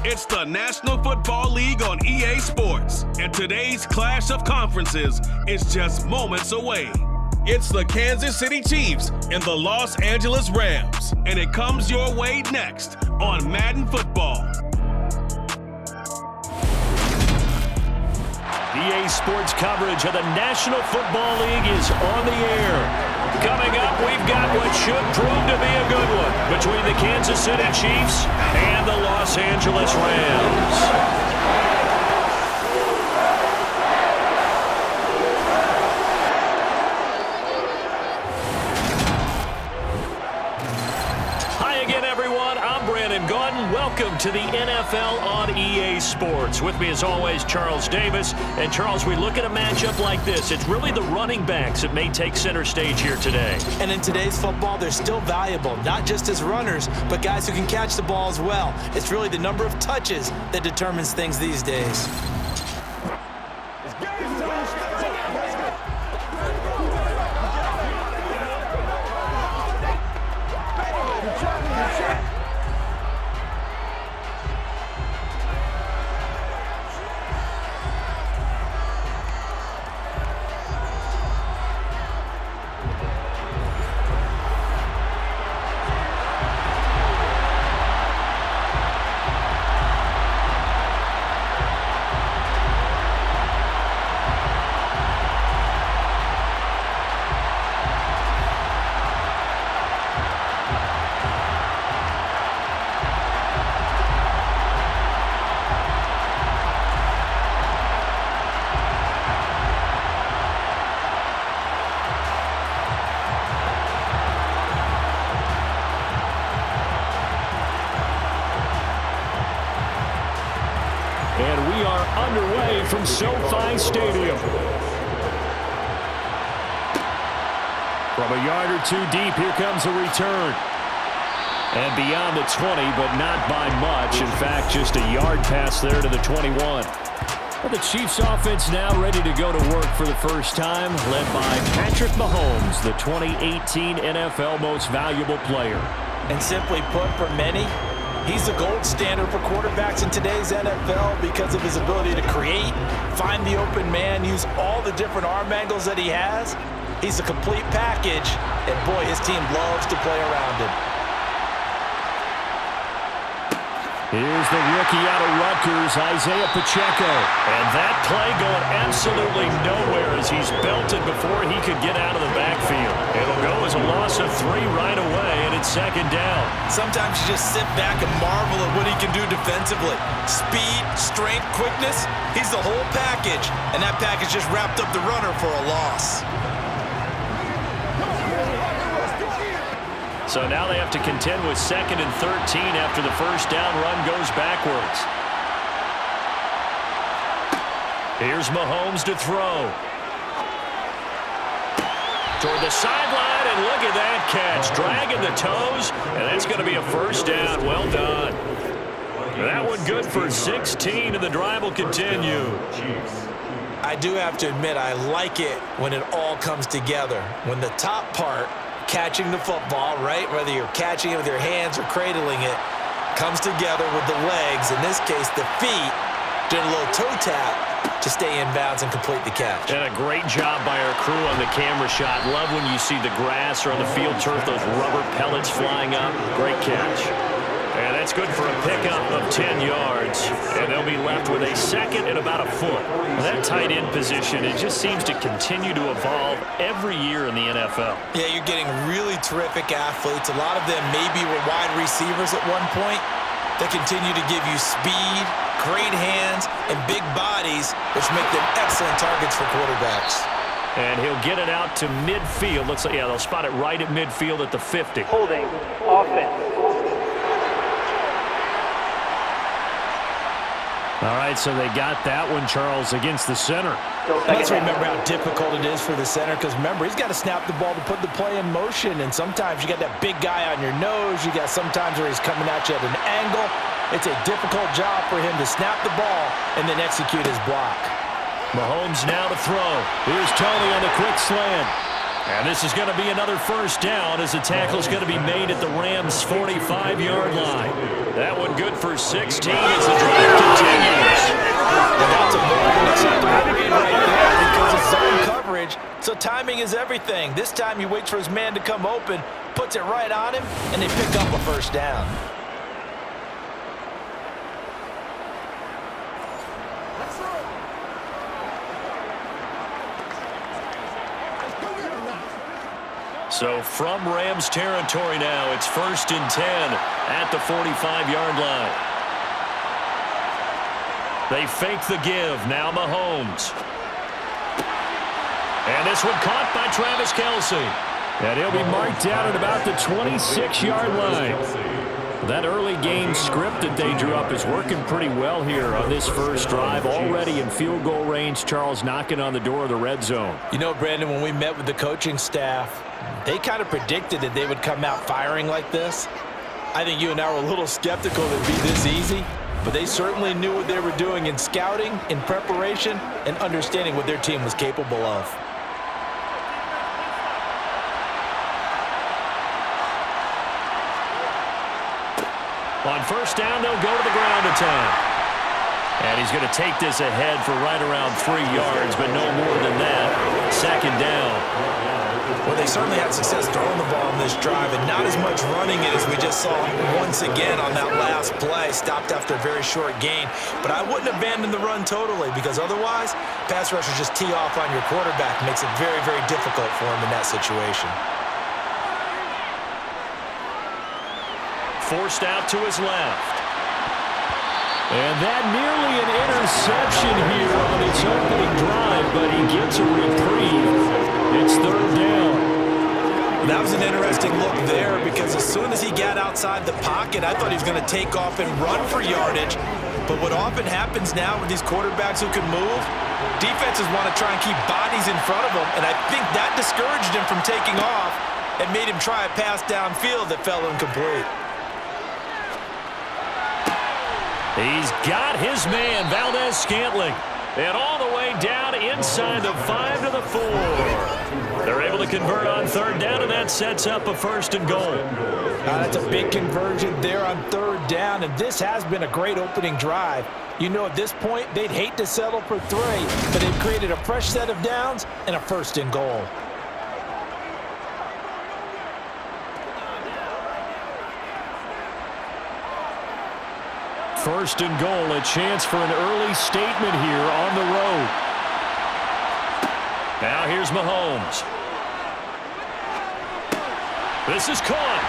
It's the National Football League on EA Sports, and today's clash of conferences is just moments away. It's the Kansas City Chiefs and the Los Angeles Rams, and it comes your way next on Madden Football. EA Sports coverage of the National Football League is on the air. Coming up, we've got what should prove to be a good one between the Kansas City Chiefs and the Los Angeles Rams. Welcome to the NFL on EA Sports. With me as always, Charles Davis. And Charles, we look at a matchup like this. It's really the running backs that may take center stage here today. And in today's football, they're still valuable, not just as runners, but guys who can catch the ball as well. It's really the number of touches that determines things these days. And we are underway from SoFi Stadium. From a yard or two deep, here comes a return. And beyond the 20, but not by much. In fact, just a yard pass there to the 21. Well, the Chiefs offense now ready to go to work for the first time, led by Patrick Mahomes, the 2018 NFL Most Valuable Player. And simply put, for many, he's the gold standard for quarterbacks in today's NFL because of his ability to create, find the open man, use all the different arm angles that he has. He's a complete package, and boy, his team loves to play around him. Here's the rookie out of Rutgers, Isaiah Pacheco. And that play going absolutely nowhere as he's belted before he could get out of the backfield. It'll go as a loss of 3 right away, and it's second down. Sometimes you just sit back and marvel at what he can do defensively. Speed, strength, quickness, he's the whole package. And that package just wrapped up the runner for a loss. So now they have to contend with 2nd and 13 after the first down run goes backwards. Here's Mahomes to throw. Toward the sideline, and look at that catch. Dragging the toes, and that's going to be a first down. Well done. That one good for 16, and the drive will continue. I do have to admit, I like it when it all comes together. When the top part, catching the football, right, whether you're catching it with your hands or cradling it, comes together with the legs, in this case the feet, doing a little toe tap to stay in bounds and complete the catch. And a great job by our crew on the camera shot. Love when you see the grass or on the field turf, those rubber pellets flying up. Great catch. And that's good for a pickup of 10 yards. And they'll be left with a second and about a foot. That tight end position, it just seems to continue to evolve every year in the NFL. Yeah, you're getting really terrific athletes. A lot of them maybe were wide receivers at one point. They continue to give you speed, great hands, and big bodies, which make them excellent targets for quarterbacks. And he'll get it out to midfield. Looks like, yeah, they'll spot it right at midfield at the 50. Holding offense. All right, so they got that one, Charles, against the center. Let's remember how difficult it is for the center, because remember, he's got to snap the ball to put the play in motion, and sometimes you got that big guy on your nose. You got sometimes where he's coming at you at an angle. It's a difficult job for him to snap the ball and then execute his block. Mahomes now to throw. Here's Tony on the quick slant. And this is going to be another first down as the tackle is going to be made at the Rams' 45-yard line. That one good for 16 as the drive continues. And that's a more than acceptable read right there because it's zone coverage, so timing is everything. This time he waits for his man to come open, puts it right on him, and they pick up a first down. So from Rams territory now, it's 1st and 10 at the 45-yard line. They fake the give. Now Mahomes. And this one caught by Travis Kelce. And he'll be marked down at about the 26-yard line. That early game script that they drew up is working pretty well here on this first drive. Already in field goal range, Charles knocking on the door of the red zone. You know, Brandon, when we met with the coaching staff, they kind of predicted that they would come out firing like this. I think you and I were a little skeptical that it'd be this easy, but they certainly knew what they were doing in scouting, in preparation, and understanding what their team was capable of. On first down, they'll go to the ground attack. And he's going to take this ahead for right around 3 yards, but no more than that. 2nd down. Well, they certainly had success throwing the ball in this drive, and not as much running it as we just saw once again on that last play. Stopped after a very short gain. But I wouldn't abandon the run totally, because otherwise, pass rushers just tee off on your quarterback. Makes it very, very difficult for him in that situation. Forced out to his left. And that nearly an interception here on its opening drive, but he gets a reprieve. It's 3rd down. That was an interesting look there because as soon as he got outside the pocket, I thought he was going to take off and run for yardage. But what often happens now with these quarterbacks who can move, defenses want to try and keep bodies in front of them, and I think that discouraged him from taking off and made him try a pass downfield that fell incomplete. He's got his man, Valdez-Scantling. And all the way down inside the 5 to the 4. They're able to convert on 3rd down, and that sets up a 1st and goal. That's a big conversion there on 3rd down, and this has been a great opening drive. You know, at this point, they'd hate to settle for 3, but they've created a fresh set of downs and a 1st and goal. First and goal, a chance for an early statement here on the road. Now here's Mahomes. This is caught.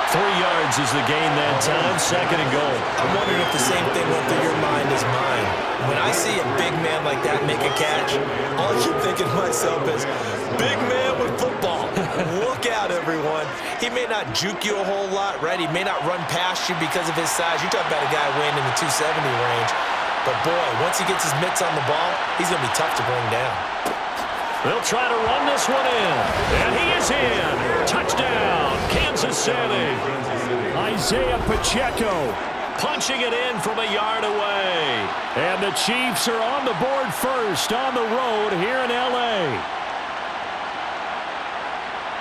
3 yards is the gain that time, 2nd and goal. I'm wondering if the same thing went through your mind as mine. When I see a big man like that make a catch, all I keep thinking to myself is, big man with football. Look out, everyone. He may not juke you a whole lot, right? He may not run past you because of his size. You're talking about a guy weighing in the 270 range. But, boy, once he gets his mitts on the ball, he's going to be tough to bring down. They'll try to run this one in. And he is in. Touchdown, Kansas City. Isaiah Pacheco punching it in from a yard away. And the Chiefs are on the board first on the road here in L.A.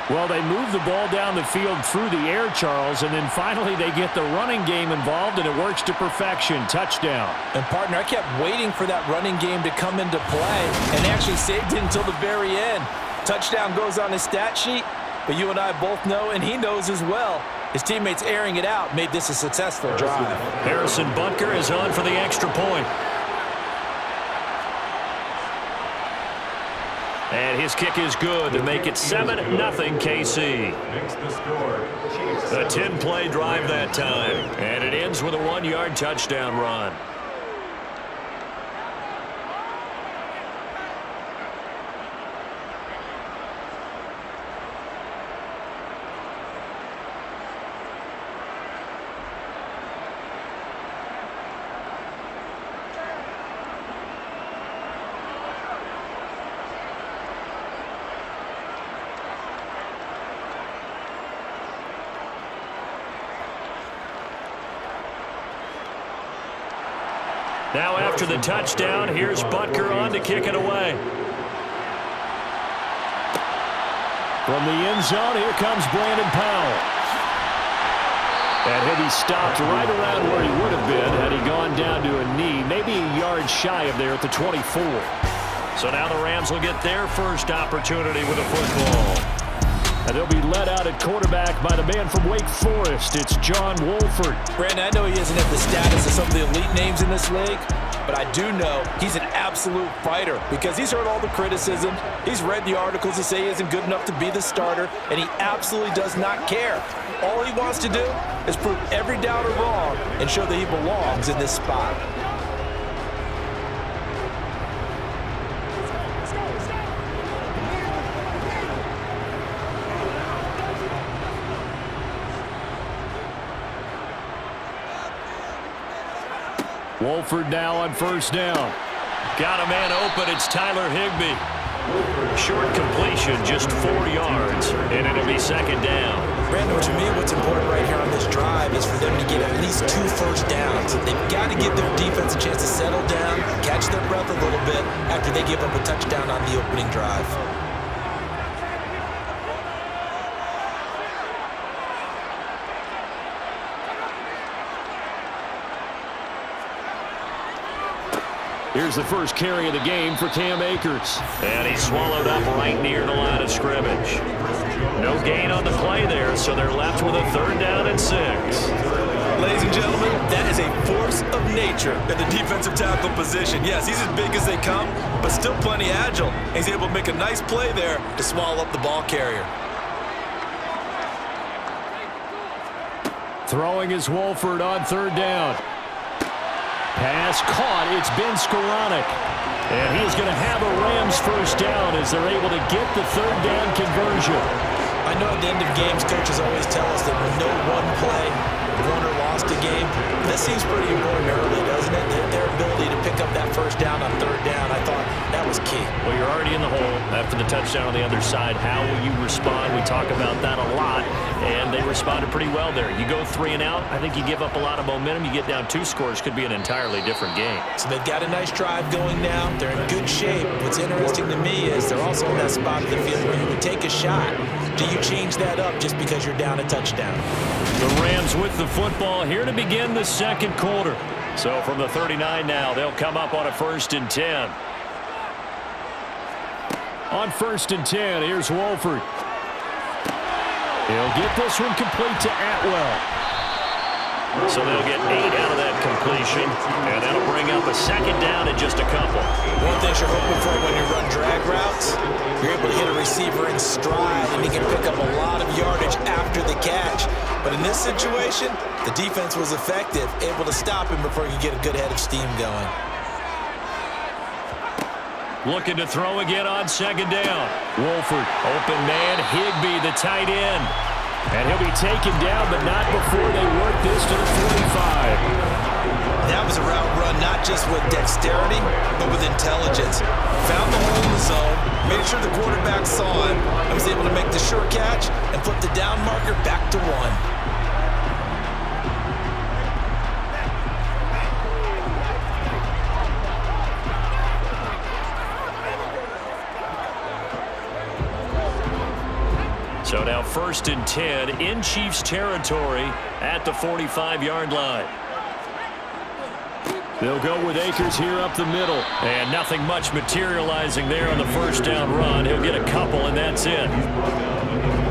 Well, they move the ball down the field through the air, Charles, and then finally they get the running game involved, and it works to perfection. Touchdown. And, partner, I kept waiting for that running game to come into play and actually saved it until the very end. Touchdown goes on his stat sheet, but you and I both know, and he knows as well, his teammates airing it out made this a successful drive. Harrison Butker is on for the extra point. And his kick is good to make it 7-0 KC. A 10-play drive that time. And it ends with a 1-yard touchdown run. Now after the touchdown, here's Butker on to kick it away. From the end zone, here comes Brandon Powell. And he'll be stopped right around where he would have been had he gone down to a knee, maybe a yard shy of there at the 24. So now the Rams will get their first opportunity with the football. And they'll be led out at quarterback by the man from Wake Forest. It's John Wolford. Brandon, I know he isn't at the status of some of the elite names in this league, but I do know he's an absolute fighter because he's heard all the criticism. He's read the articles that say he isn't good enough to be the starter, and he absolutely does not care. All he wants to do is prove every doubter wrong and show that he belongs in this spot. Wolford now on first down. Got a man open. It's Tyler Higbee. Short completion, just 4 yards, and it'll be second down. Brandon, to me, what's important right here on this drive is for them to get at least 2 first downs. They've got to give their defense a chance to settle down, catch their breath a little bit after they give up a touchdown on the opening drive. Here's the first carry of the game for Cam Akers. And he's swallowed up right near the line of scrimmage. No gain on the play there, so they're left with a 3rd down and 6. Ladies and gentlemen, that is a force of nature at the defensive tackle position. Yes, he's as big as they come, but still plenty agile. He's able to make a nice play there to swallow up the ball carrier. Throwing is Wolford on 3rd down. Pass caught. It's Ben Skoranek. And he's going to have a Rams first down as they're able to get the 3rd down conversion. I know at the end of games, coaches always tell us that when no one play won or lost a game, this seems pretty important early, doesn't it? Their ability to pick up that first down on 3rd down, I thought that was key. Well, you're already in the hole after the touchdown on the other side. How will you respond? We talk about that a lot, and they responded pretty well there. You go 3 and out, I think you give up a lot of momentum. You get down 2 scores, could be an entirely different game. So they've got a nice drive going now. They're in good shape. What's interesting to me is they're also in that spot of the field where you would take a shot. Do you change that up just because you're down a touchdown? The Rams with the football here to begin the 2nd quarter. So from the 39 now, they'll come up on a 1st and 10. On 1st and 10, here's Wolford. He'll get this one complete to Atwell. So they'll get 8 out of that completion, and that'll bring up a 2nd down in just a couple. One thing you're hoping for when you run drag routes, you're able to hit a receiver in stride, and he can pick up a lot of yardage after the catch. But in this situation, the defense was effective, able to stop him before he could get a good head of steam going. Looking to throw again on 2nd down. Wolford, open man, Higbee, the tight end. And he'll be taken down, but not before they work this to the 45. That was a route run not just with dexterity, but with intelligence. Found the hole in the zone, made sure the quarterback saw him, and was able to make the sure catch and flip the down marker back to 1. So now 1st and 10 in Chiefs territory at the 45-yard line. They'll go with Akers here up the middle. And nothing much materializing there on the 1st down run. He'll get a couple, and that's it.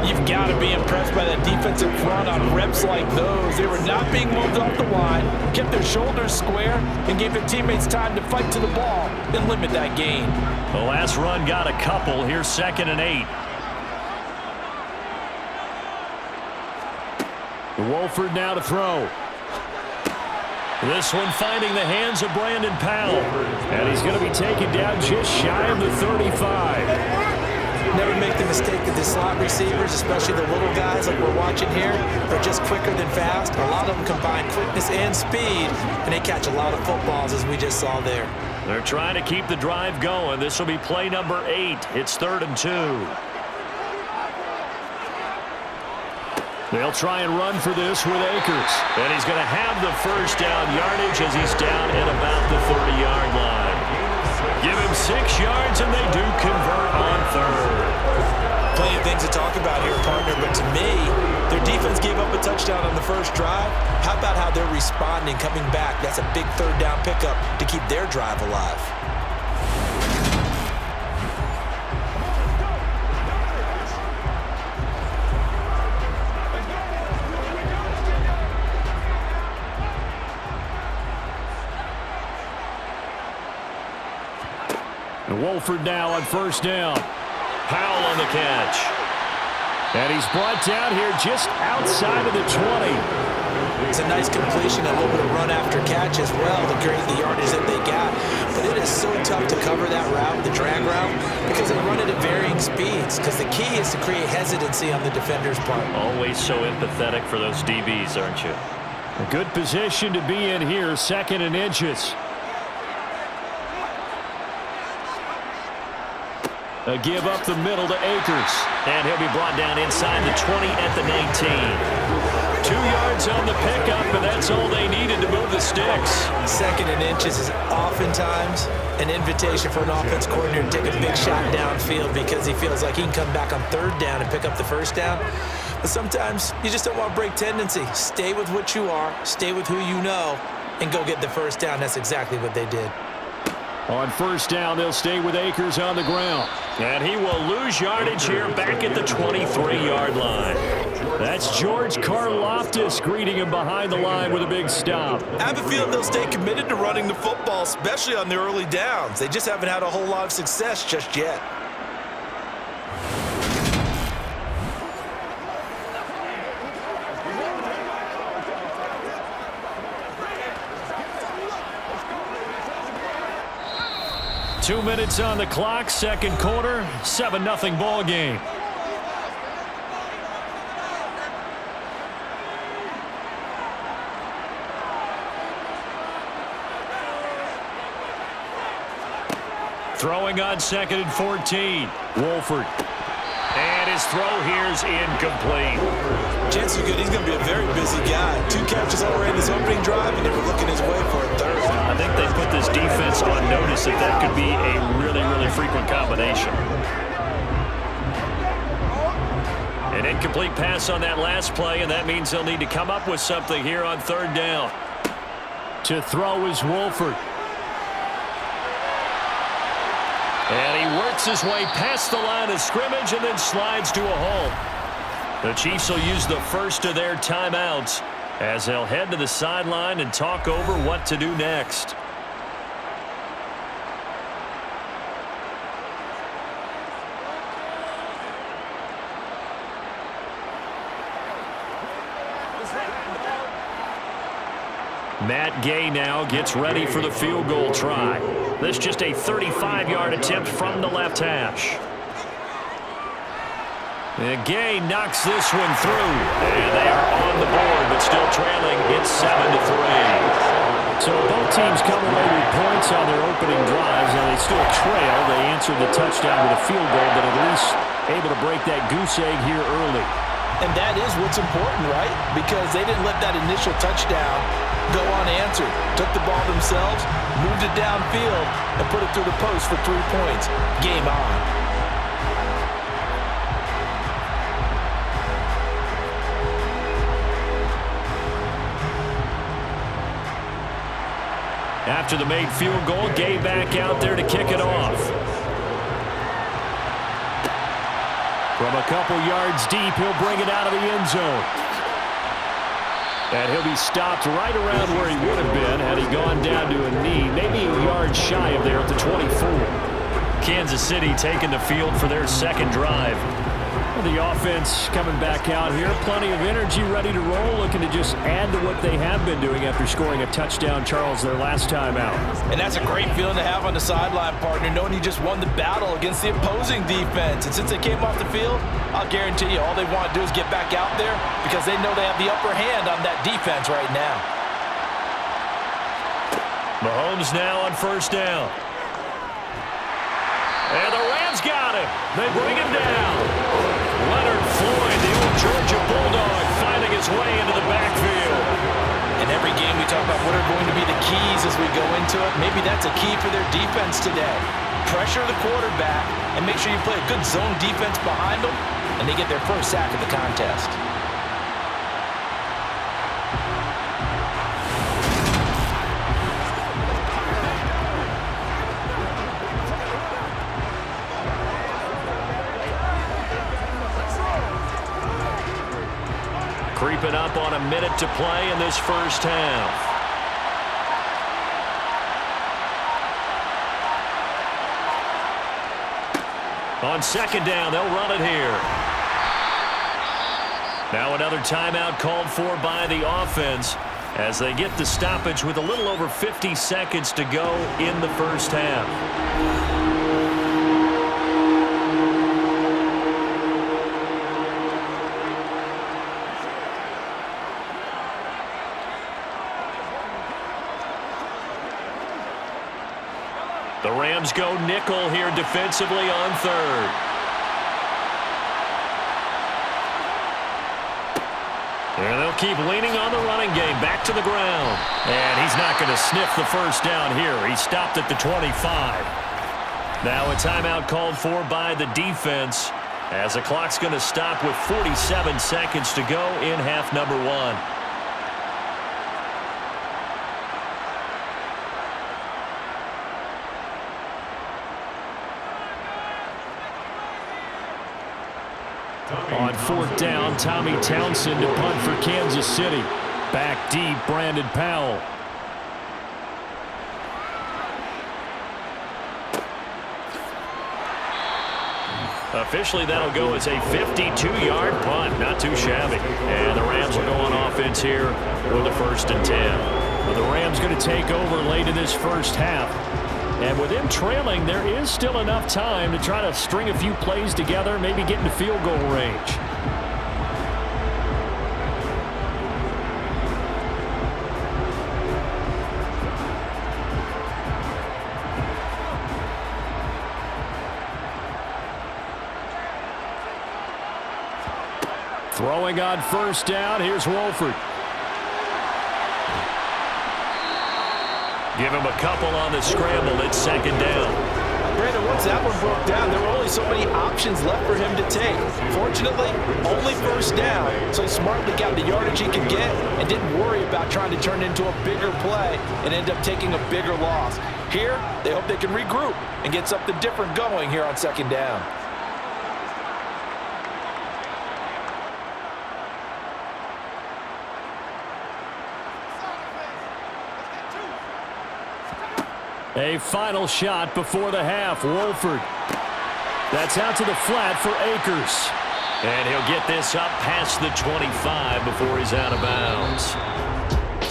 You've got to be impressed by that defensive front on reps like those. They were not being moved off the line, kept their shoulders square, and gave their teammates time to fight to the ball and limit that gain. The last run got a couple. Here's 2nd and 8. Wolford now to throw. This one finding the hands of Brandon Powell. And he's going to be taken down just shy of the 35. Never make the mistake of the slot receivers, especially the little guys like we're watching here. They're just quicker than fast. A lot of them combine quickness and speed, and they catch a lot of footballs, as we just saw there. They're trying to keep the drive going. This will be play number 8. It's 3rd and 2. They'll try and run for this with Akers. And he's going to have the first down yardage as he's down at about the 30-yard line. Give him 6 yards, and they do convert on 3rd. Plenty of things to talk talk about here, partner, but to me, their defense gave up a touchdown on the first drive. How about how they're responding, coming back? That's a big third down pickup to keep their drive alive. And Wolford now on first down. Powell on the catch. And he's brought down here just outside of the 20. It's a nice completion, a little bit of run after catch as well to create the yardage that they got. But it is so tough to cover that route, the drag route, because they run it at varying speeds. Because the key is to create hesitancy on the defender's part. Always so empathetic for those DBs, aren't you? A good position to be in here, 2nd and inches. A give up the middle to Akers. And he'll be brought down inside the 20 at the 19. 2 yards on the pickup, and that's all they needed to move the sticks. 2nd and inches is oftentimes an invitation for an offense coordinator to take a big shot downfield because he feels like he can come back on 3rd down and pick up the 1st down. But sometimes you just don't want to break tendency. Stay with what you are, stay with who you know, and go get the 1st down. That's exactly what they did. On 1st down, they'll stay with Akers on the ground. And he will lose yardage here back at the 23-yard line. That's George Karlaftis greeting him behind the line with a big stop. I have a feeling they'll stay committed to running the football, especially on the early downs. They just haven't had a whole lot of success just yet. Two minutes on the clock, 2nd quarter, 7-0 ball game. Throwing on 2nd and 14. Wolford. And his throw here's incomplete. Chances are good he's going to be a very busy guy. 2 catches already in his opening drive, and they were looking his way for a 3rd. I think they put this defense on notice that could be a really, really frequent combination. An incomplete pass on that last play, and that means they'll need to come up with something here on 3rd down. To throw is Wolford. And he works his way past the line of scrimmage and then slides to a halt. The Chiefs will use the first of their timeouts as they'll head to the sideline and talk over what to do next. Matt Gay now gets ready for the field goal try. This just a 35-yard attempt from the left hash. And Gay knocks this one through. And they are on the board, but still trailing. It's 7-3. So both teams come away with points on their opening drives. Now they still trail. They answered the touchdown with a field goal, but at least able to break that goose egg here early. And that is what's important, right? Because they didn't let that initial touchdown go unanswered. Took the ball themselves, moved it downfield, and put it through the post for 3 points. Game on. After the made field goal, Gay back out there to kick it off. From a couple yards deep, he'll bring it out of the end zone. And he'll be stopped right around where he would have been had he gone down to a knee, maybe a yard shy of there at the 24. Kansas City taking the field for their 2nd drive. The offense coming back out here, plenty of energy, ready to roll, looking to just add to what they have been doing after scoring a touchdown, Charles, their last time out. And that's a great feeling to have on the sideline, partner, knowing you just won the battle against the opposing defense. And since they came off the field, I'll guarantee you all they want to do is get back out there because they know they have the upper hand on that defense right now. Mahomes now on 1st down. And the Rams got him. They bring him down. Leonard Floyd, the old Georgia Bulldog, finding his way into the backfield. In every game we talk about what are going to be the keys as we go into it. Maybe that's a key for their defense today. Pressure the quarterback and make sure you play a good zone defense behind them and they get their first sack of the contest. Creeping up on a minute to play in this first half. On second down, they'll run it here. Now another timeout called for by the offense as they get the stoppage with a little over 50 seconds to go in the first half. The Rams go nickel here defensively on third. And they'll keep leaning on the running game. Back to the ground. And he's not going to sniff the first down here. He stopped at the 25. Now a timeout called for by the defense as the clock's going to stop with 47 seconds to go in half number one. On fourth down, Tommy Townsend to punt for Kansas City. Back deep, Brandon Powell. Officially, that'll go as a 52-yard punt. Not too shabby. And the Rams will go on offense here with a 1st and 10. Well, the Rams going to take over late in this first half. And with them trailing, there is still enough time to try to string a few plays together, maybe get into field goal range. Throwing on first down, here's Wolford. Give him a couple on the scramble. It's second down. Brandon, once that one broke down, there were only so many options left for him to take. Fortunately, only first down, so he smartly got the yardage he could get and didn't worry about trying to turn it into a bigger play and end up taking a bigger loss. Here, they hope they can regroup and get something different going here on second down. A final shot before the half. Wolford. That's out to the flat for Akers. And he'll get this up past the 25 before he's out of bounds.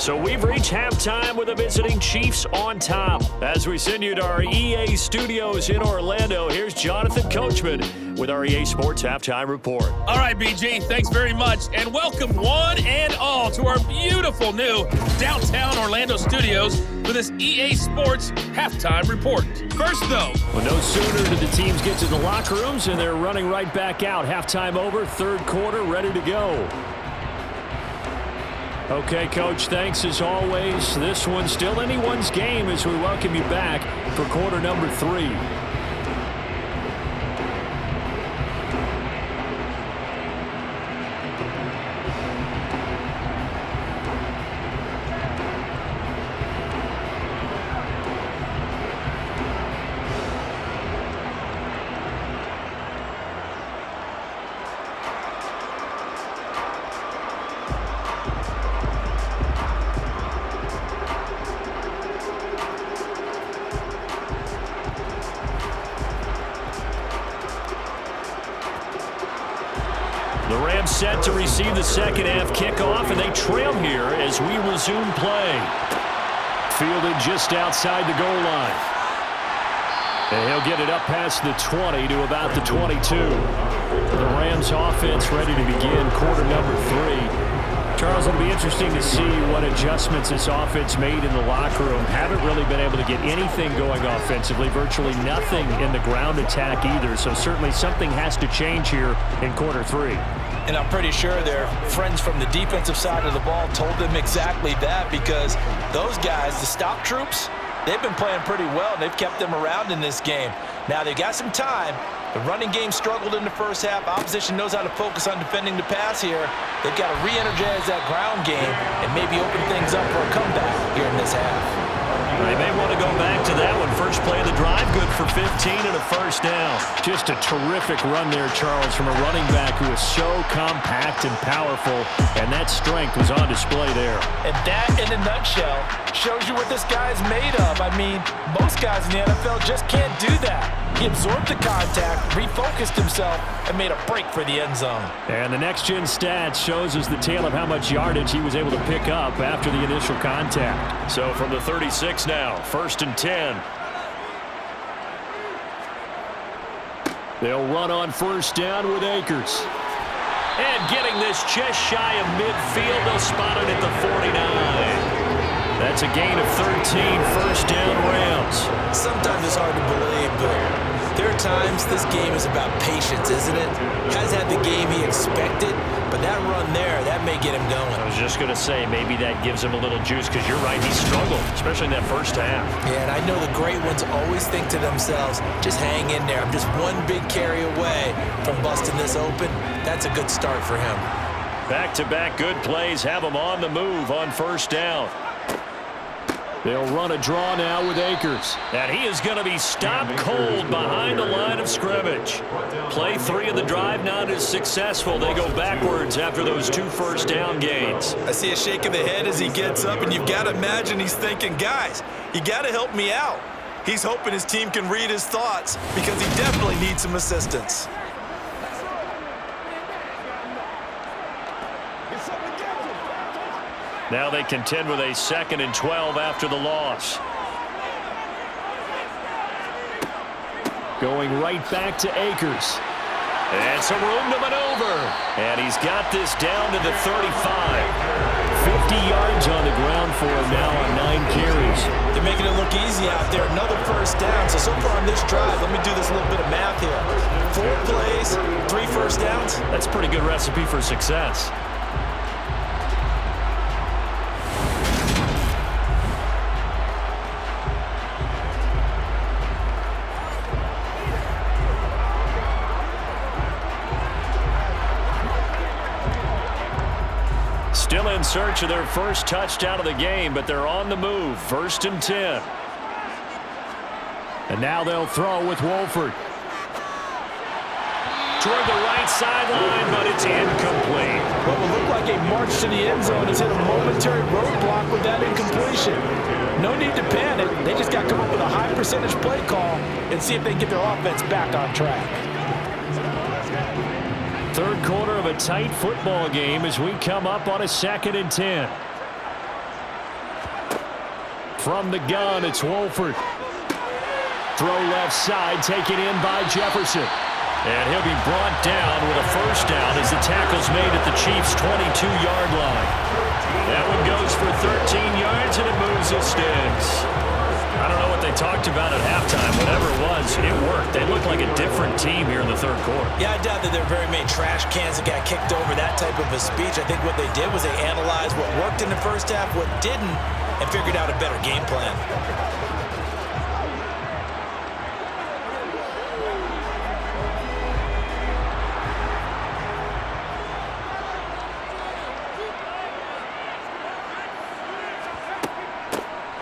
So we've reached halftime with the visiting Chiefs on top. As we send you to our EA studios in Orlando, here's Jonathan Coachman with our EA Sports Halftime Report. All right, BG, thanks very much. And welcome one and all to our beautiful new downtown Orlando studios for this EA Sports Halftime Report. First, though. Well, no sooner did the teams get to the locker rooms, and they're running right back out. Halftime over, third quarter, ready to go. Okay, Coach, thanks as always. This one's still anyone's game as we welcome you back for quarter number 3. The Rams set to receive the second half kickoff, and they trail here as we resume play. Fielded just outside the goal line. And he'll get it up past the 20 to about the 22. The Rams offense ready to begin quarter number 3. Charles, it'll be interesting to see what adjustments this offense made in the locker room. Haven't really been able to get anything going offensively, virtually nothing in the ground attack either. So certainly something has to change here in quarter 3. And I'm pretty sure their friends from the defensive side of the ball told them exactly that, because those guys, the stop troops, they've been playing pretty well, and they've kept them around in this game. Now, they've got some time. The running game struggled in the first half. Opposition knows how to focus on defending the pass here. They've got to re-energize that ground game and maybe open things up for a comeback here in this half. They may want to go back to that one. First play of the drive, good for 15 and a first down. Just a terrific run there, Charles, from a running back who is so compact and powerful, and that strength was on display there. And that, in a nutshell, shows you what this guy is made of. I mean, most guys in the NFL just can't do that. He absorbed the contact, refocused himself, and made a break for the end zone. And the next-gen stats shows us the tale of how much yardage he was able to pick up after the initial contact. So from the 36 now, 1st and 10. They'll run on first down with Akers. And getting this just shy of midfield, they'll spot it at the 49. That's a gain of 13, first down Rams. Sometimes it's hard to believe, but there are times this game is about patience, isn't it? Has had the game he expected, but that run there, that may get him going. I was just going to say, maybe that gives him a little juice, because you're right, he struggled, especially in that first half. Yeah, and I know the great ones always think to themselves, just hang in there. I'm just one big carry away from busting this open. That's a good start for him. Back-to-back good plays have him on the move on first down. They'll run a draw now with Akers. And he is going to be stopped cold behind the line of scrimmage. Play 3 of the drive not as successful. They go backwards after those 2 first down gains. I see a shake of the head as he gets up, and you've got to imagine he's thinking, guys, you got to help me out. He's hoping his team can read his thoughts because he definitely needs some assistance. Now they contend with a 2nd and 12 after the loss. Going right back to Akers. And some room to maneuver. And he's got this down to the 35. 50 yards on the ground for him now on 9 carries. They're making it look easy out there. Another first down. So far on this drive, let me do this little bit of math here. 4 plays, 3 first downs. That's a pretty good recipe for success. Still in search of their first touchdown of the game, but they're on the move. 1st and 10. And now they'll throw with Wolford. Toward the right sideline, but it's incomplete. What will look like a march to the end zone has hit a momentary roadblock with that incompletion. No need to panic. They just got to come up with a high percentage play call and see if they can get their offense back on track. 3rd quarter of a tight football game as we come up on a 2nd and 10. From the gun, it's Wolford. Throw left side, taken in by Jefferson. And he'll be brought down with a first down as the tackle's made at the Chiefs' 22-yard line. That one goes for 13 yards, and it moves his sticks. I don't know what they talked about at halftime. Whatever it was, it worked. They looked like a different team here in the 3rd quarter. Yeah, I doubt that there are very many trash cans that got kicked over that type of a speech. I think what they did was they analyzed what worked in the first half, what didn't, and figured out a better game plan.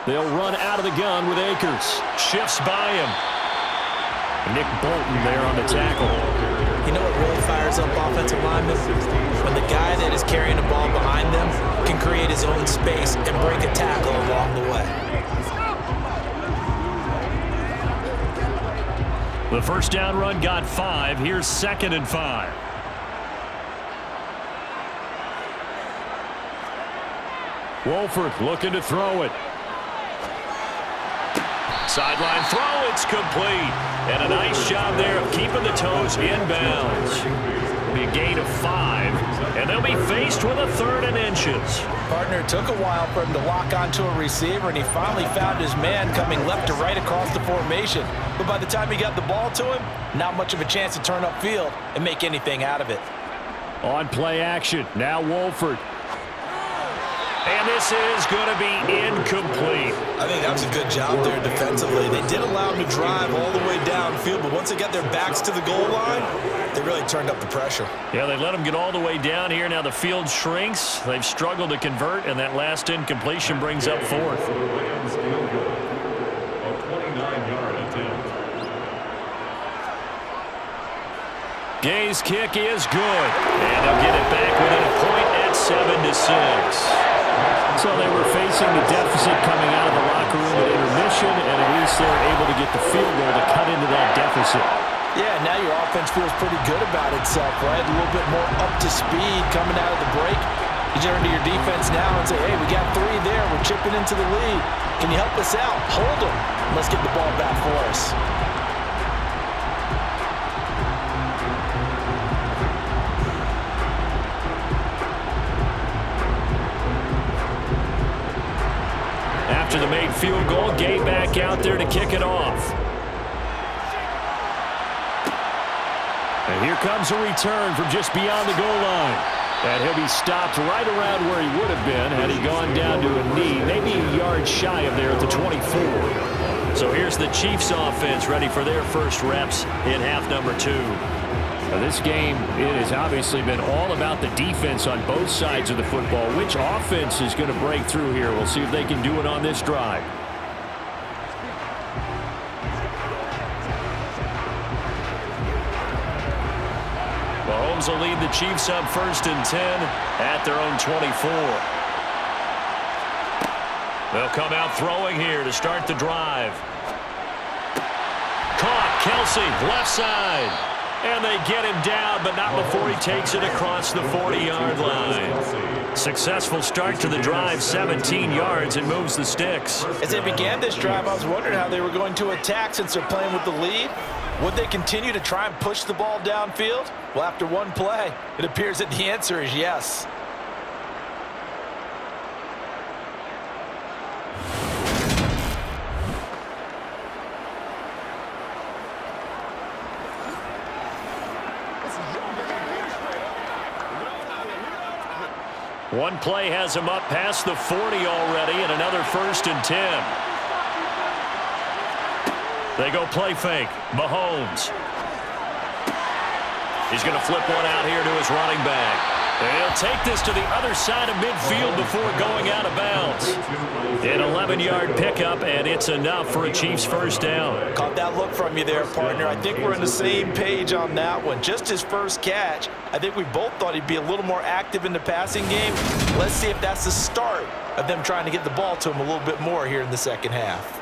They'll run out of the gun with Akers. Shifts by him. Nick Bolton there on the tackle. You know what really fires up offensive linemen? When the guy that is carrying the ball behind them can create his own space and break a tackle along the way. The first down run got 5. Here's 2nd and 5. Wolford looking to throw it. Sideline throw, it's complete. And a nice job there of keeping the toes inbounds. Be a gain of 5, and they'll be faced with a 3rd and inches. Partner, took a while for him to lock onto a receiver, and he finally found his man coming left to right across the formation. But by the time he got the ball to him, not much of a chance to turn upfield and make anything out of it. On play action, now Wolford. And this is going to be incomplete. I think that was a good job there defensively. They did allow them to drive all the way downfield, but once they got their backs to the goal line, they really turned up the pressure. Yeah, they let them get all the way down here. Now the field shrinks. They've struggled to convert, and that last incompletion brings up fourth. Gay's kick is good, and they'll get it back within a point at 7-6. So they were facing the deficit coming out of the locker room at intermission, and at least they were able to get the field goal to cut into that deficit. Yeah, now your offense feels pretty good about itself, right? A little bit more up to speed coming out of the break. You turn to your defense now and say, hey, we got 3 there. We're chipping into the lead. Can you help us out? Hold them. Let's get the ball back for us. After the made field goal, Gay back out there to kick it off. And here comes a return from just beyond the goal line. And he'll be stopped right around where he would have been had he gone down to a knee, maybe a yard shy of there at the 24. So here's the Chiefs offense ready for their first reps in half number 2. Now this game, it has obviously been all about the defense on both sides of the football. Which offense is going to break through here? We'll see if they can do it on this drive. Mahomes will lead the Chiefs up 1st and 10 at their own 24. They'll come out throwing here to start the drive. Caught, Kelsey, left side. And they get him down, but not before he takes it across the 40-yard line. Successful start to the drive, 17 yards, and moves the sticks. As they began this drive, I was wondering how they were going to attack since they're playing with the lead. Would they continue to try and push the ball downfield? Well, after one play, it appears that the answer is yes. One play has him up past the 40 already, and another 1st and 10. They go play fake. Mahomes. He's going to flip one out here to his running back. And he'll take this to the other side of midfield before going out of bounds. An 11-yard pickup, and it's enough for a Chiefs first down. Caught that look from you there, partner. I think we're on the same page on that one. Just his first catch. I think we both thought he'd be a little more active in the passing game. Let's see if that's the start of them trying to get the ball to him a little bit more here in the second half.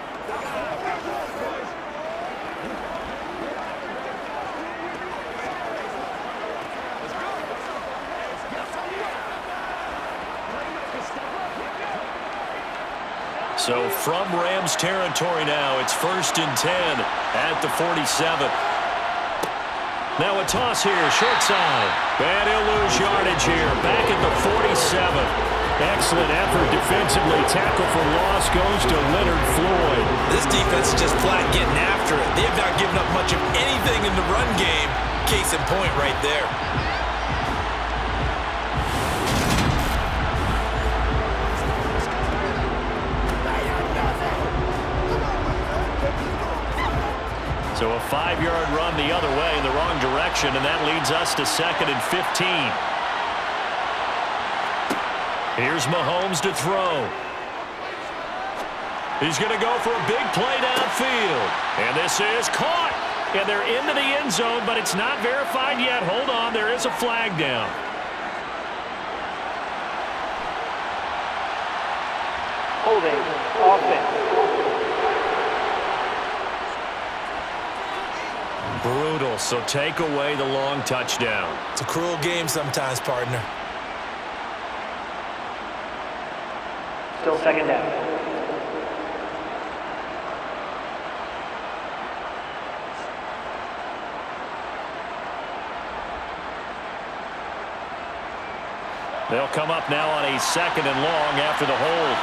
So from Rams territory now, it's 1st and 10 at the 47. Now a toss here, short side. And he'll lose yardage here, back at the 47. Excellent effort defensively. Tackle for loss goes to Leonard Floyd. This defense is just flat getting after it. They have not given up much of anything in the run game. Case in point right there. So a 5-yard run the other way in the wrong direction, and that leads us to 2nd and 15. Here's Mahomes to throw. He's going to go for a big play downfield. And this is caught. And they're into the end zone, but it's not verified yet. Hold on, there is a flag down. Holding offense. Brutal, so take away the long touchdown. It's a cruel game sometimes, partner. Still 2nd down. They'll come up now on a 2nd and long after the hold.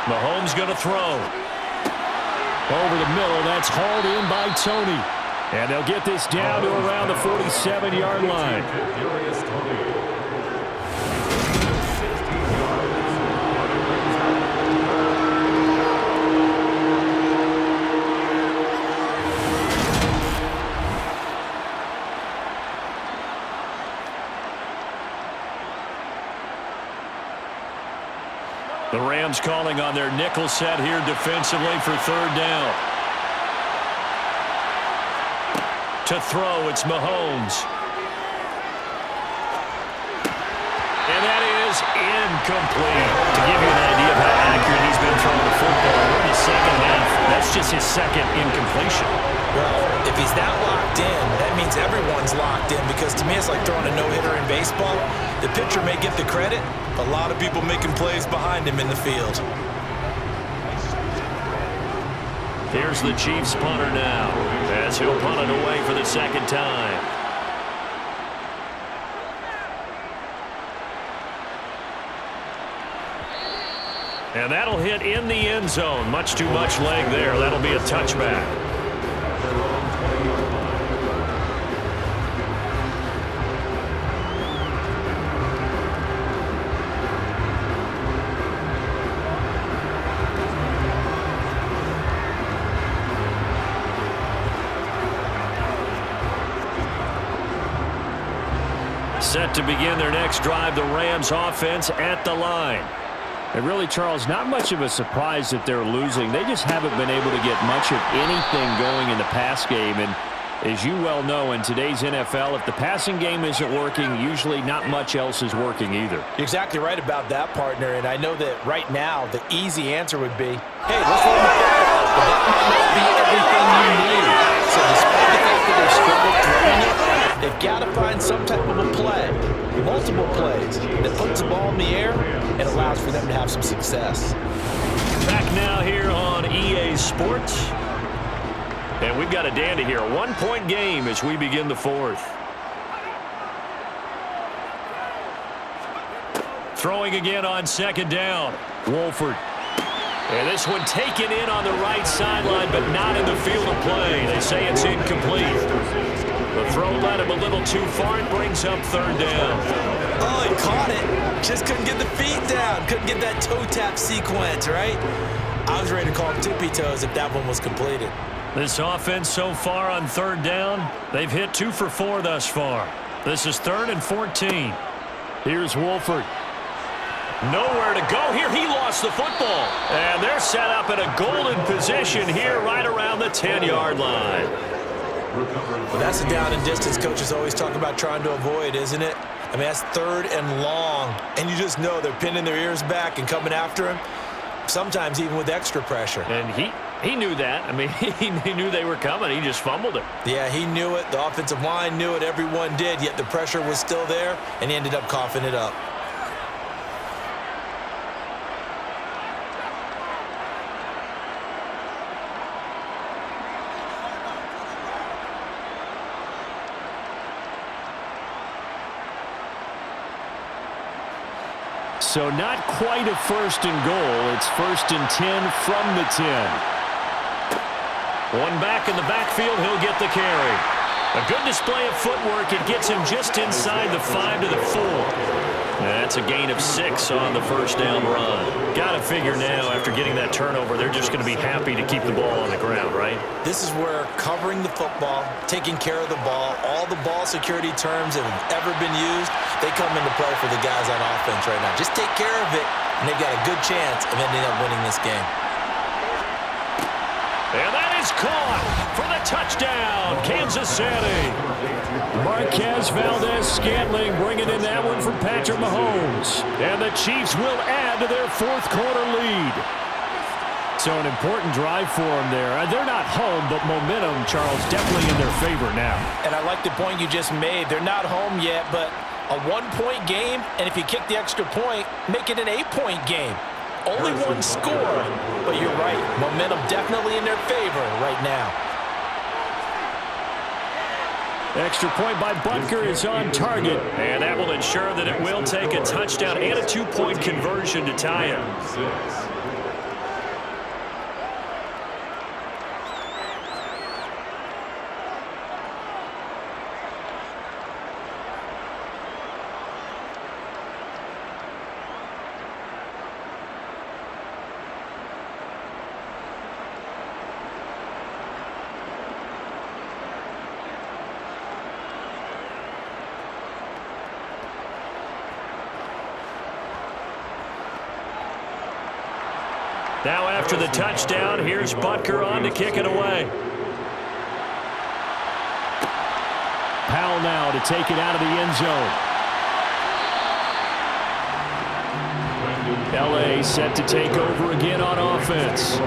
Mahomes going to throw. Over the middle, that's hauled in by Tony. And they'll get this down to around the 47-yard line. The Rams calling on their nickel set here defensively for third down. To throw, it's Mahomes. And that is incomplete. To give you an idea of how accurate he's been throwing the football, we're in the second half. That's just his second incompletion. Well, if he's that locked in, that means everyone's locked in, because to me it's like throwing a no-hitter in baseball. The pitcher may get the credit, but a lot of people making plays behind him in the field. Here's the Chiefs punter now, as he'll punt it away for the second time. And that'll hit in the end zone. Much too much leg there. That'll be a touchback. Set to begin their next drive, the Rams offense at the line. And really, Charles, not much of a surprise that they're losing. They just haven't been able to get much of anything going in the pass game. And as you well know, in today's NFL, if the passing game isn't working, usually not much else is working either. You're exactly right about that, partner. And I know that right now the easy answer would be, hey, let's run the ball. But that might not be everything you need. So despite the fact that they've struggled throwing it, they've got to find some type of a play, multiple plays, that puts the ball in the air and allows for them to have some success. Back now here on EA Sports. And we've got a dandy here. A one-point game as we begin the fourth. Throwing again on second down. Wolford. And this one taken in on the right sideline, but not in the field of play. They say it's incomplete. The throw led him a little too far and brings up third down. Oh, he caught it. Just couldn't get the feet down. Couldn't get that toe tap sequence, right? I was ready to call him tippy toes if that one was completed. This offense so far on third down, they've hit 2 for 4 thus far. This is 3rd and 14. Here's Wolford. Nowhere to go here. He lost the football. And they're set up in a golden position here right around the 10-yard line. Well, that's a down and distance coaches always talk about trying to avoid, isn't it? I mean, that's 3rd and long. And you just know they're pinning their ears back and coming after him, sometimes even with extra pressure. And he knew that. I mean, he knew they were coming. He just fumbled it. Yeah, he knew it. The offensive line knew it. Everyone did, yet the pressure was still there, and he ended up coughing it up. So not quite a 1st and goal. It's 1st and 10 from the 10. One back in the backfield. He'll get the carry. A good display of footwork. It gets him just inside the 5 to the 4. That's a gain of 6 on the first down run. Got to figure now, after getting that turnover, they're just going to be happy to keep the ball on the ground, right? This is where covering the football, taking care of the ball, all the ball security terms that have ever been used, they come into play for the guys on offense right now. Just take care of it, and they've got a good chance of ending up winning this game. And that is caught for the touchdown, Kansas City. Marquez Valdez-Scantling bringing in that one from Patrick Mahomes. And the Chiefs will add to their 4th quarter lead. So an important drive for them there. They're not home, but momentum, Charles, definitely in their favor now. And I like the point you just made. They're not home yet, but a 1-point game, and if you kick the extra point, make it an 8-point game. Only one score, but you're right. Momentum definitely in their favor right now. Extra point by Butker is on target. And that will ensure that it will take a touchdown and a 2-point conversion to tie it. Now after the touchdown, here's Butker on to kick it away. Powell now to take it out of the end zone. L.A. set to take over again on offense.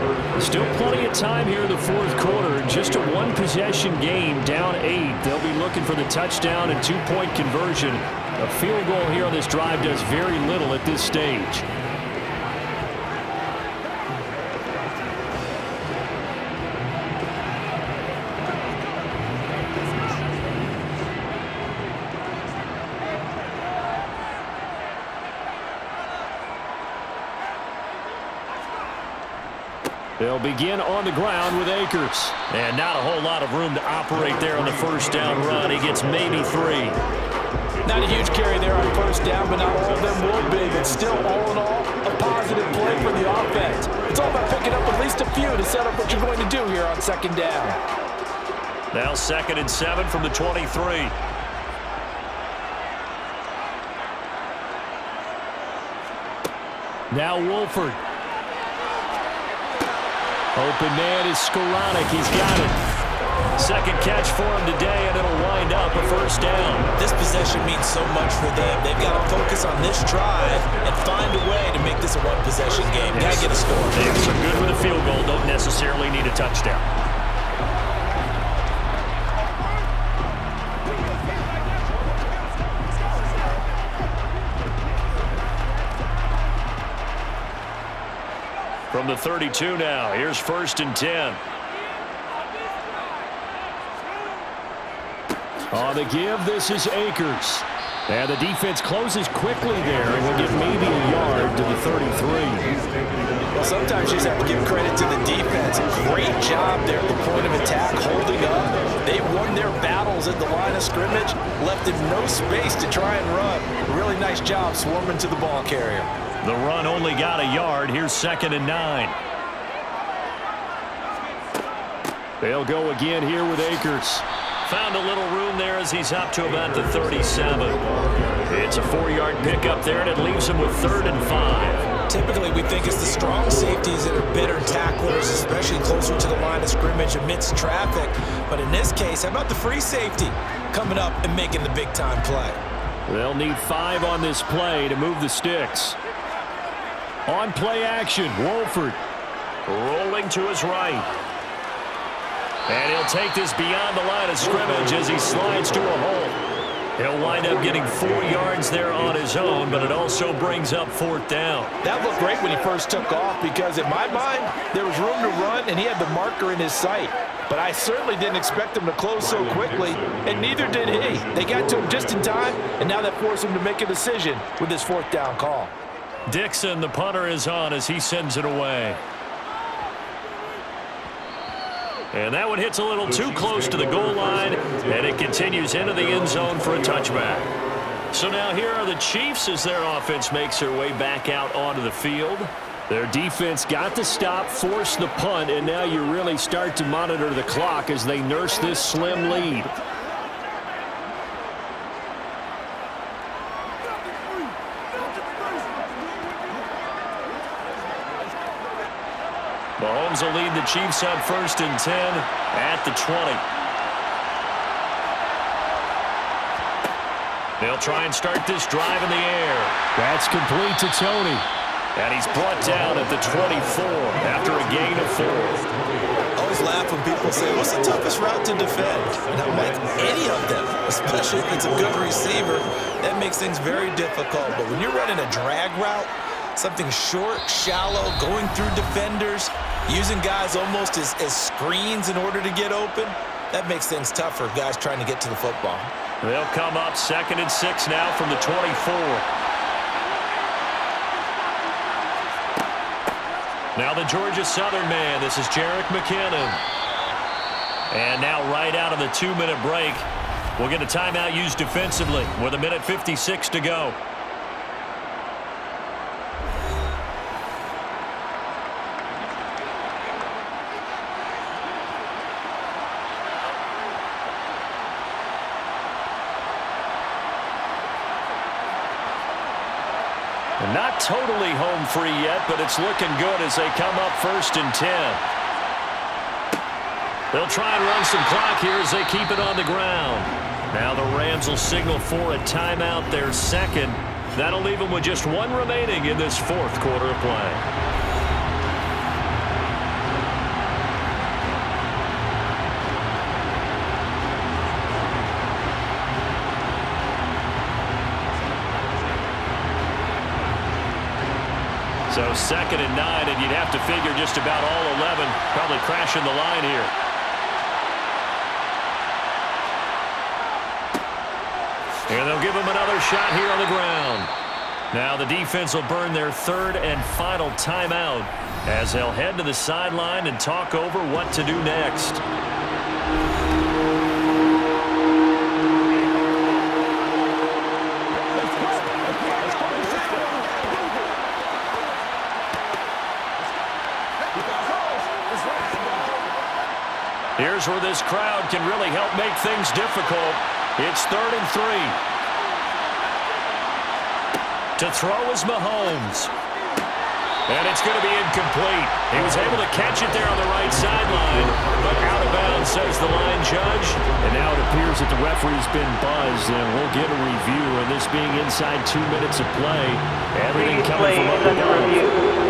Still plenty of time here in the fourth quarter. Just a one-possession game, down 8. They'll be looking for the touchdown and two-point conversion. A field goal here on this drive does very little at this stage. They'll begin on the ground with Akers. And not a whole lot of room to operate there on the first down run. He gets maybe 3. Not a huge carry there on first down, but not all of them were big. It's still, all in all, a positive play for the offense. It's all about picking up at least a few to set up what you're going to do here on second down. Now 2nd and 7 from the 23. Now Wolford. Open man is Skoranek. He's got it. Second catch for him today, and it'll wind up a first down. This possession means so much for them. They've got to focus on this drive and find a way to make this a one-possession game. Got to get a score. They are good with a field goal. Don't necessarily need a touchdown. From the 32 now, here's 1st and 10. On the give, this is Akers. And the defense closes quickly there, and he'll get maybe a yard to the 33. Well, sometimes you just have to give credit to the defense. Great job there at the point of attack, holding up. They won their battles at the line of scrimmage, left them no space to try and run. Really nice job swarming to the ball carrier. The run only got a yard. Here's 2nd and 9. They'll go again here with Akers. Found a little room there as he's up to about the 37. It's a 4-yard pickup there, and it leaves him with 3rd and 5. Typically, we think it's the strong safeties that are better tacklers, especially closer to the line of scrimmage amidst traffic. But in this case, how about the free safety coming up and making the big-time play? They'll need 5 on this play to move the sticks. On play action, Wolford rolling to his right. And he'll take this beyond the line of scrimmage as he slides to a hole. He'll wind up getting 4 yards there on his own, but it also brings up 4th down. That looked great when he first took off because, in my mind, there was room to run, and he had the marker in his sight. But I certainly didn't expect him to close so quickly, and neither did he. They got to him just in time, and now that forced him to make a decision with his 4th down call. Dixon, the punter, is on as he sends it away. And that one hits a little too close to the goal line, and it continues into the end zone for a touchback. So now here are the Chiefs as their offense makes their way back out onto the field. Their defense got the stop, forced the punt, and now you really start to monitor the clock as they nurse this slim lead. Mahomes will lead the Chiefs up 1st and 10 at the 20. They'll try and start this drive in the air. That's complete to Tony. And he's brought down at the 24 after a gain of 4. I always laugh when people say, what's the toughest route to defend? And I'm like, any of them, especially if it's a good receiver. That makes things very difficult. But when you're running a drag route, something short, shallow, going through defenders, using guys almost as screens in order to get open, that makes things tough for guys trying to get to the football. They'll come up 2nd and 6 now from the 24. Now the Georgia Southern man. This is Jerick McKinnon. And now right out of the 2-minute break, we'll get a timeout used defensively with 1:56 to go. Not totally home free yet, but it's looking good as they come up 1st and 10. They'll try and run some clock here as they keep it on the ground. Now the Rams will signal for a timeout, their second. That'll leave them with just one remaining in this 4th quarter of play. So 2nd and 9, and you'd have to figure just about all 11 probably crashing the line here. And they'll give him another shot here on the ground. Now the defense will burn their 3rd and final timeout as they'll head to the sideline and talk over what to do next. Here's where this crowd can really help make things difficult. It's 3rd and 3. To throw is Mahomes. And it's going to be incomplete. He was able to catch it there on the right sideline, but out of bounds, says the line judge. And now it appears that the referee's been buzzed, and we'll get a review. And this being inside 2 minutes of play, everything coming from up above.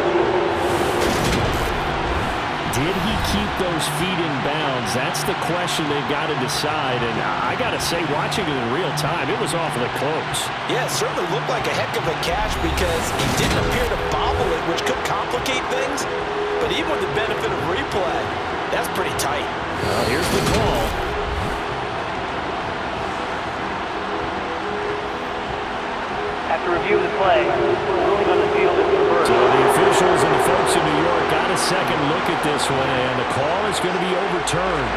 Did he keep those feet in bounds? That's the question they've got to decide. And I got to say, watching it in real time, it was awfully close. Yeah, it certainly looked like a heck of a catch because he didn't appear to bobble it, which could complicate things. But even with the benefit of replay, that's pretty tight. Here's the call. After review of the play, ruling on the field is reversed. So the officials and the folks in New York got a second look at this one, and the call is going to be overturned.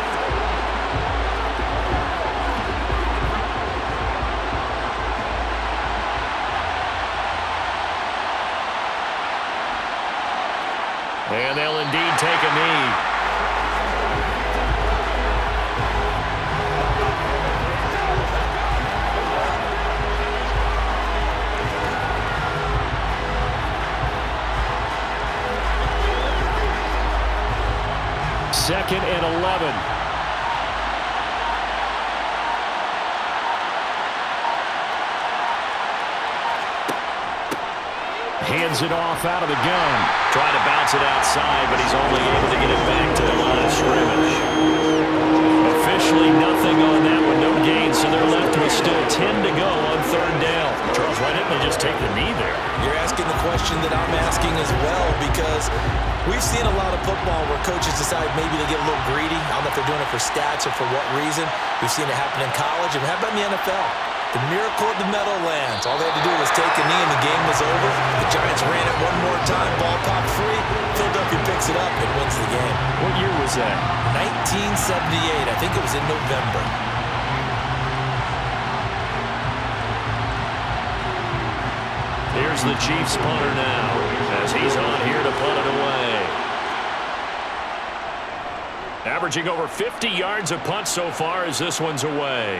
And they'll indeed take a knee. Second and 11. Hands it off out of the gun. Trying to bounce it outside, but he's only able to get it back to the line of scrimmage. Officially nothing on that one, no gain, so they're left with still 10 to go on 3rd down. Charles, why didn't they just take the knee there? You're asking the question that I'm asking as well because we've seen a lot of football where coaches decide maybe they get a little greedy. I don't know if they're doing it for stats or for what reason. We've seen it happen in college, and how about in the NFL? The miracle of the Meadowlands. All they had to do was take a knee and the game was over. The Giants ran it one more time. Ball popped free. Philadelphia picks it up and wins the game. What year was that? 1978. I think it was in November. Here's the Chiefs punter now as he's on here to punt it away. Averaging over 50 yards a punt so far as this one's away.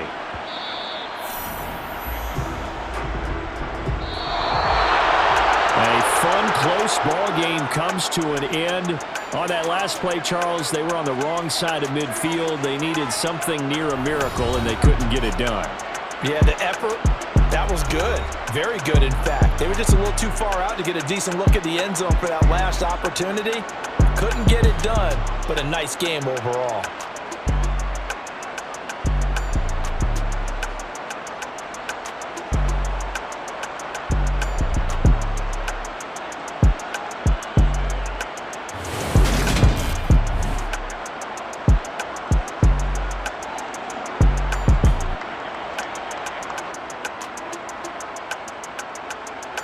A fun, close ball game comes to an end. On that last play, Charles, they were on the wrong side of midfield. They needed something near a miracle, and they couldn't get it done. Yeah, the effort, that was good. Very good, in fact. They were just a little too far out to get a decent look at the end zone for that last opportunity. Couldn't get it done, but a nice game overall.